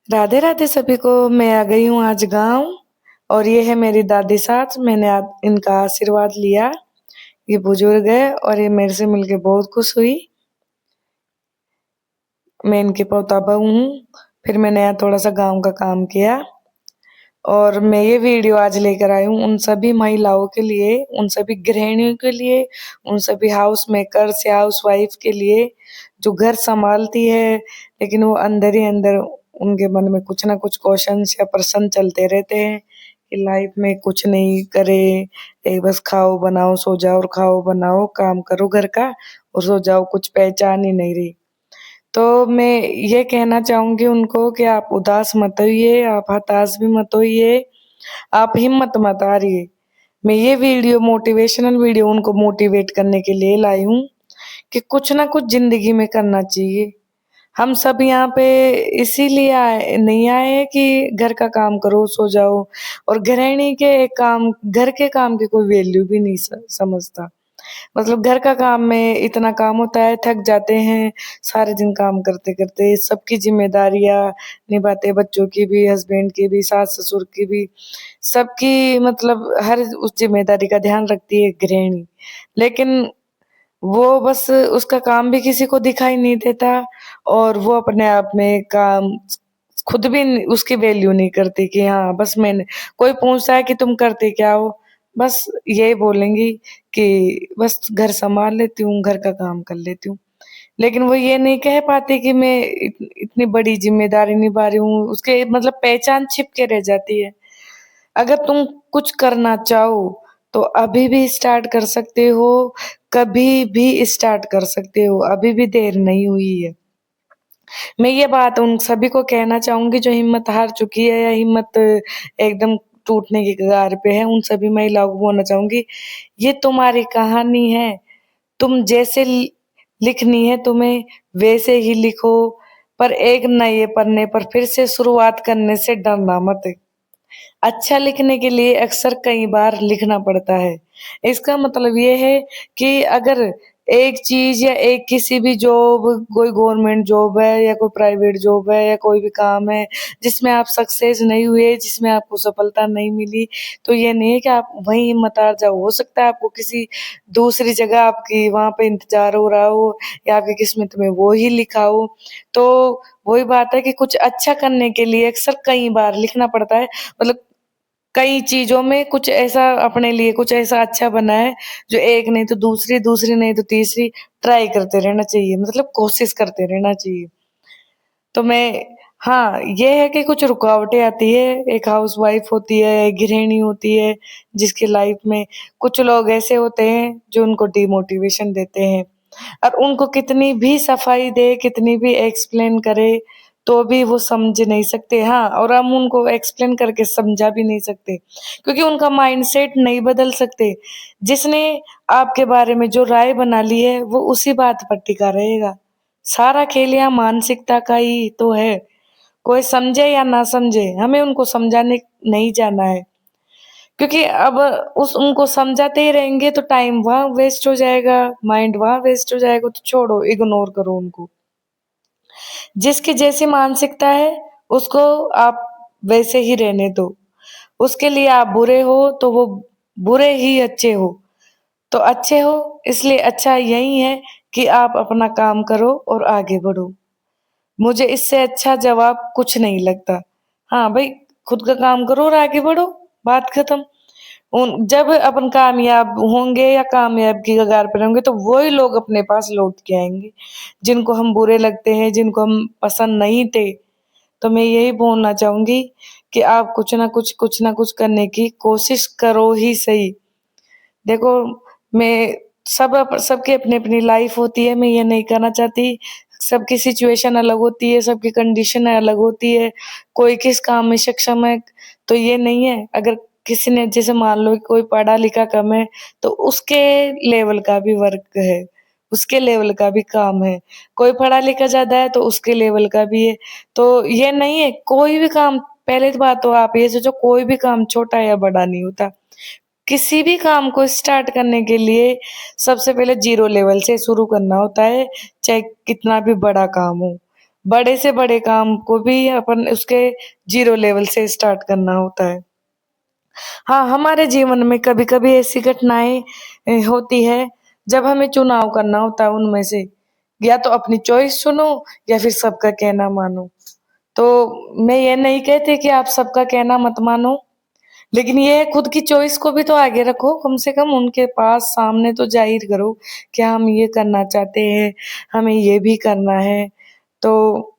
राधे राधे सभी को। मैं आ गई हूँ आज गांव और ये है मेरी दादी सास। मैंने इनका आशीर्वाद लिया। ये बुजुर्ग है और ये मेरे से मिलके बहुत खुश हुई। मैं इनकी पोता बहू हूँ। फिर मैंने यहाँ थोड़ा सा गांव का काम किया और मैं ये वीडियो आज लेकर आई हूँ उन सभी महिलाओं के लिए, उन सभी गृहिणियों के लिए, उन सभी हाउस मेकर्स या हाउस वाइफ के लिए जो घर संभालती है, लेकिन वो अंदर ही अंदर उनके मन में कुछ ना कुछ क्वेश्चंस या प्रश्न चलते रहते हैं कि लाइफ में कुछ नहीं करे, बस खाओ बनाओ सो जाओ और खाओ बनाओ काम करो घर का और सो जाओ, कुछ पहचान ही नहीं रही। तो मैं ये कहना चाहूंगी उनको कि आप उदास मत होइए, आप हताश भी मत होइए, आप हिम्मत मत हारिए। मैं ये वीडियो मोटिवेशनल वीडियो उनको मोटिवेट करने के लिए लाई हूँ कि कुछ ना कुछ जिंदगी में करना चाहिए। हम सब यहाँ पे इसीलिए नहीं आए हैं कि घर का काम करो सो जाओ, और गृहिणी के काम, घर के काम की कोई वैल्यू भी नहीं समझता। मतलब घर का काम में इतना काम होता है, थक जाते हैं सारे दिन काम करते करते, सबकी जिम्मेदारियां निभाते, बच्चों की भी, हस्बैंड की भी, सास ससुर की भी, सबकी मतलब हर उस जिम्मेदारी का ध्यान रखती है गृहिणी। लेकिन वो बस उसका काम भी किसी को दिखाई नहीं देता और वो अपने आप में काम खुद भी उसकी वैल्यू नहीं करती कि हाँ बस मैंने, कोई पूछता है कि तुम करते क्या हो, बस यही बोलेंगी कि बस घर संभाल लेती हूँ, घर का काम कर लेती हूँ। लेकिन वो ये नहीं कह पाती कि मैं इतनी बड़ी जिम्मेदारी निभा रही हूँ, उसके मतलब पहचान छिप के रह जाती है। अगर तुम कुछ करना चाहो तो अभी भी स्टार्ट कर सकते हो, कभी भी स्टार्ट कर सकते हो, अभी भी देर नहीं हुई है। मैं ये बात उन सभी को कहना चाहूंगी जो हिम्मत हार चुकी है या हिम्मत एकदम टूटने की कगार पे है। उन सभी महिलाओं को बोलना चाहूंगी, ये तुम्हारी कहानी है, तुम जैसे लिखनी है तुम्हें वैसे ही लिखो, पर एक नए पन्ने पर फिर से शुरुआत करने से डरना मत। अच्छा लिखने के लिए अक्सर कई बार लिखना पड़ता है। इसका मतलब ये है कि अगर एक चीज या एक किसी भी जॉब, कोई गवर्नमेंट जॉब है या कोई प्राइवेट जॉब है या कोई भी काम है जिसमें आप सक्सेस नहीं हुए, जिसमें आपको सफलता नहीं मिली, तो ये नहीं है कि आप वहीं हिम्मत हार जाओ। हो सकता है आपको किसी दूसरी जगह आपकी वहां पे इंतजार हो रहा हो या आपकी किस्मत में वो ही लिखा हो। तो वही बात है कि कुछ अच्छा करने के लिए अक्सर कई बार लिखना पड़ता है। मतलब कई चीजों में कुछ ऐसा अपने लिए कुछ ऐसा अच्छा बना है जो एक नहीं तो दूसरी, दूसरी नहीं तो तीसरी ट्राई करते रहना चाहिए, मतलब कोशिश करते रहना चाहिए। तो मैं, हाँ ये है कि कुछ रुकावटें आती है, एक हाउस वाइफ होती है, एक गृहिणी होती है जिसकी लाइफ में कुछ लोग ऐसे होते हैं जो उनको डिमोटिवेशन देते हैं, और उनको कितनी भी सफाई दे, कितनी भी एक्सप्लेन करे तो भी वो समझ नहीं सकते। हाँ, और हम उनको एक्सप्लेन करके समझा भी नहीं सकते क्योंकि उनका माइंडसेट नहीं बदल सकते। जिसने आपके बारे में जो राय बना ली है वो उसी बात पर टिका रहेगा। सारा खेल यहाँ मानसिकता का ही तो है। कोई समझे या ना समझे, हमें उनको समझाने नहीं जाना है, क्योंकि अब उस उनको समझाते ही रहेंगे तो टाइम वहां वेस्ट हो जाएगा, माइंड वहां वेस्ट हो जाएगा। तो छोड़ो, इग्नोर करो उनको। जिसकी जैसी मानसिकता है उसको आप वैसे ही रहने दो। उसके लिए आप बुरे हो तो वो बुरे ही अच्छे हो, तो अच्छे हो इसलिए अच्छा यही है कि आप अपना काम करो और आगे बढ़ो। मुझे इससे अच्छा जवाब कुछ नहीं लगता। हाँ भाई, खुद का काम करो और आगे बढ़ो, बात खत्म। उन जब अपन कामयाब होंगे या कामयाब की कगार पर होंगे तो वही लोग अपने पास लौट के आएंगे जिनको हम बुरे लगते हैं, जिनको हम पसंद नहीं थे। तो मैं यही बोलना चाहूंगी कि आप कुछ ना कुछ करने की कोशिश करो ही सही। देखो, मैं सबकी अपनी अपनी लाइफ होती है, मैं ये नहीं कहना चाहती। सबकी सिचुएशन अलग होती है, सबकी कंडीशन अलग होती है, कोई किस काम में सक्षम है। तो ये नहीं है, अगर किसी ने जैसे मान लो कि कोई पढ़ा लिखा कम है तो उसके लेवल का भी वर्क है, उसके लेवल का भी काम है। कोई पढ़ा लिखा ज्यादा है तो उसके लेवल का भी है। तो ये नहीं है कोई भी काम, पहले तो बात तो आप ये सोचो, कोई भी काम छोटा या बड़ा नहीं होता। किसी भी काम को स्टार्ट करने के लिए सबसे पहले जीरो लेवल से शुरू करना होता है, चाहे कितना भी बड़ा काम हो। बड़े से बड़े काम को भी अपन उसके जीरो लेवल से स्टार्ट करना होता है। हाँ, हमारे जीवन में कभी-कभी ऐसी घटनाएँ होती है जब हमें चुनाव करना होता है उनमें से, या तो अपनी चॉइस चुनो या फिर सबका कहना मानो। तो मैं ये नहीं कहती कि आप सबका कहना मत मानो, लेकिन ये है खुद की चॉइस को भी तो आगे रखो, कम से कम उनके पास सामने तो ज़ाहिर करो कि हम ये करना चाहते हैं, हमें ये भी करना है। तो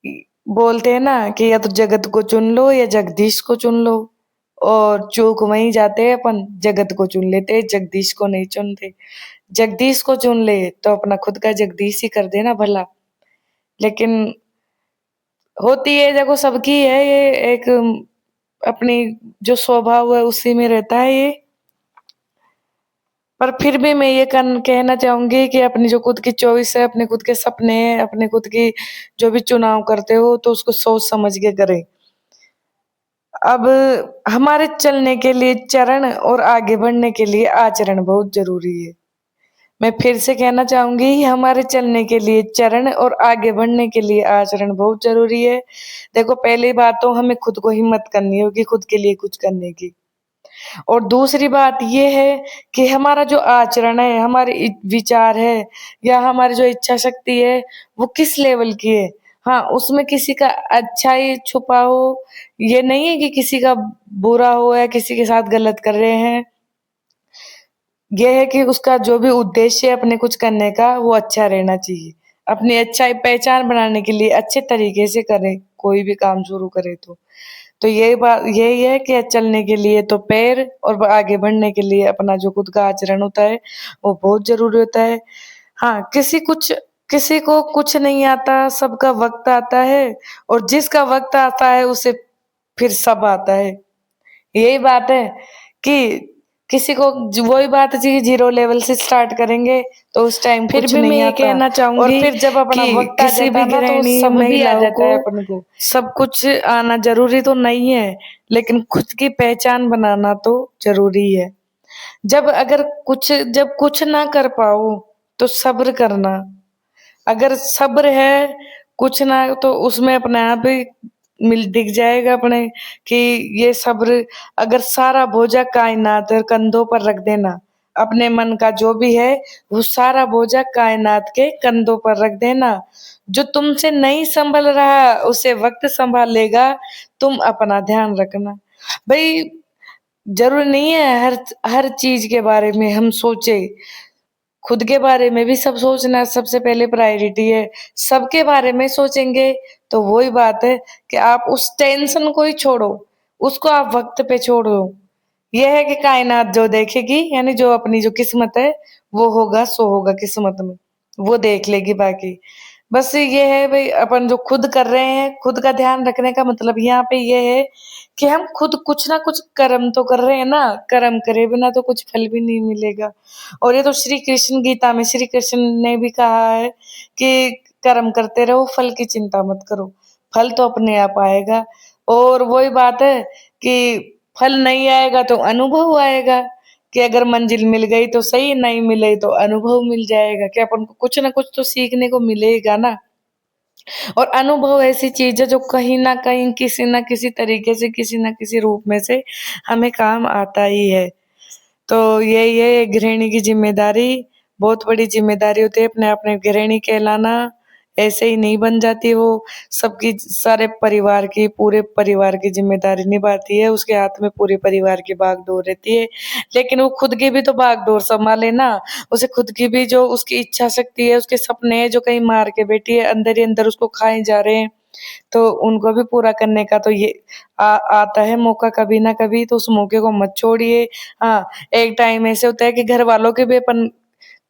इ बोलते हैं ना कि या तो जगत को चुन लो या जगदीश को चुन लो, और चूक वहीं जाते हैं अपन, जगत को चुन लेते हैं, जगदीश को नहीं चुनते। जगदीश को चुन ले तो अपना खुद का जगदीश ही कर देना भला। लेकिन होती है, देखो सबकी है ये एक अपनी जो स्वभाव है उसी में रहता है ये। पर फिर भी मैं ये कहना चाहूँगी कि अपनी जो खुद की चॉइस है, अपने खुद के सपने हैं, अपने खुद की जो भी चुनाव करते हो तो उसको सोच समझ के करें। अब हमारे चलने के लिए चरण और आगे बढ़ने के लिए आचरण बहुत ज़रूरी है। मैं फिर से कहना चाहूँगी, हमारे चलने के लिए चरण और आगे बढ़ने के लिए आचरण बहुत ज़रूरी है। देखो, पहली बात तो हमें खुद को हिम्मत करनी होगी खुद के लिए कुछ करने की। और दूसरी बात ये है कि हमारा जो आचरण है, हमारे विचार है या हमारी जो इच्छा शक्ति है, वो किस लेवल की है। हाँ, उसमें किसी का अच्छाई छुपा हो, ये नहीं है कि किसी का बुरा हो या किसी के साथ गलत कर रहे हैं। ये है कि उसका जो भी उद्देश्य है अपने कुछ करने का, वो अच्छा रहना चाहिए। अपनी अच्छाई पहचान बनाने के लिए अच्छे तरीके से करें, कोई भी काम शुरू करें तो। तो यही बात यही है कि चलने के लिए तो पैर और आगे बढ़ने के लिए अपना जो खुद का आचरण होता है, वो बहुत ज़रूरी होता है। हाँ, किसी को कुछ नहीं आता, सबका वक़्त आता है, और जिसका वक़्त आता है उसे फिर सब आता है। यही बात है कि किसी को वही बात है कि जीरो लेवल से स्टार्ट करेंगे तो उस टाइम फिर कुछ भी मैं नहीं ये आता। कहना और चाहूंगी फिर जब अपना कि वक्त आ किसी जाता भी है ना तो गृहिणी सब भी आ महिलाओं जाता को है अपन को। सब कुछ आना जरूरी तो नहीं है, लेकिन खुद की पहचान बनाना तो जरूरी है। जब कुछ ना कर पाओ तो सब्र करना। अगर सब्र है कुछ ना, तो उसमें अपने आप ही मिल दिख जाएगा अपने कि ये सब्र। अगर सारा बोझा कायनात और कंधों पर रख देना, अपने मन का जो भी है वो सारा बोझा कायनात के कंधों पर रख देना। जो तुमसे नहीं संभल रहा उसे वक्त संभाल लेगा, तुम अपना ध्यान रखना। भाई, जरूरी नहीं है हर हर चीज के बारे में हम सोचे, खुद के बारे में भी सब सोचना सबसे पहले प्रायोरिटी है। सबके बारे में सोचेंगे तो वही बात है कि आप उस टेंशन को ही छोड़ो, उसको आप वक्त पे छोड़ दो। यह है कि कायनात जो देखेगी, यानी जो अपनी जो किस्मत है वो होगा सो होगा किस्मत में, वो देख लेगी बाकी। बस ये है भाई, अपन जो खुद कर रहे हैं, खुद का ध्यान रखने का मतलब यहाँ पे ये है कि हम खुद कुछ ना कुछ कर्म तो कर रहे हैं ना, कर्म करे बिना तो कुछ फल भी नहीं मिलेगा। और ये तो श्री कृष्ण गीता में श्री कृष्ण ने भी कहा है कि कर्म करते रहो, फल की चिंता मत करो, फल तो अपने आप आएगा। और वही बात है कि फल नहीं आएगा तो अनुभव आएगा, कि अगर मंजिल मिल गई तो सही, नहीं मिले तो अनुभव मिल जाएगा, कि अपन को कुछ ना कुछ तो सीखने को मिलेगा ना। और अनुभव ऐसी चीज है जो कहीं ना कहीं किसी ना किसी तरीके से, किसी ना किसी रूप में से हमें काम आता ही है। तो यही है गृहिणी की जिम्मेदारी, बहुत बड़ी जिम्मेदारी होती है अपने अपने गृहिणी कहलाना। ऐसे ही नहीं बन जाती वो, सबकी सारे परिवार की, पूरे परिवार की जिम्मेदारी निभाती है, उसके हाथ में पूरे परिवार की बागडोर रहती है। लेकिन वो खुद की भी तो बागडोर संभाले ना, उसे खुद की भी जो उसकी इच्छा शक्ति है, उसके सपने हैं जो कहीं मार के बैठी है, अंदर ही अंदर उसको खाए जा रहे हैं, तो उनको भी पूरा करने का तो ये आता है मौका कभी ना कभी, तो उस मौके को मत छोड़िए। हाँ, एक टाइम ऐसे होता है कि घर वालों के भी अपन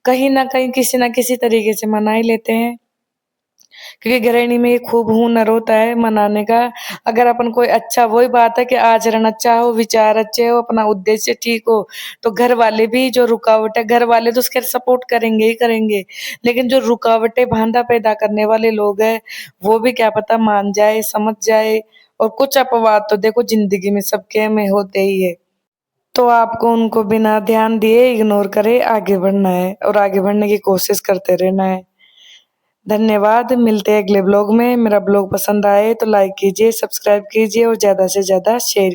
कहीं ना कहीं किसी ना किसी तरीके से मना ही लेते हैं, क्योंकि गृहिणी में ये खूब हुनर होता है मनाने का। अगर अपन कोई अच्छा, वही बात है कि आचरण अच्छा हो, विचार अच्छे हो, अपना उद्देश्य ठीक हो, तो घर वाले भी जो रुकावट है, घर वाले तो उसके सपोर्ट करेंगे ही करेंगे, लेकिन जो रुकावटें बाधा पैदा करने वाले लोग हैं, वो भी क्या पता मान जाए, समझ जाए। और कुछ अपवाद तो देखो जिंदगी में सबके में होते ही है, तो आपको उनको बिना ध्यान दिए इग्नोर करे आगे बढ़ना है और आगे बढ़ने की कोशिश करते रहना है। धन्यवाद, मिलते हैं अगले ब्लॉग में। मेरा ब्लॉग पसंद आए तो लाइक कीजिए, सब्सक्राइब कीजिए और ज़्यादा से ज़्यादा शेयर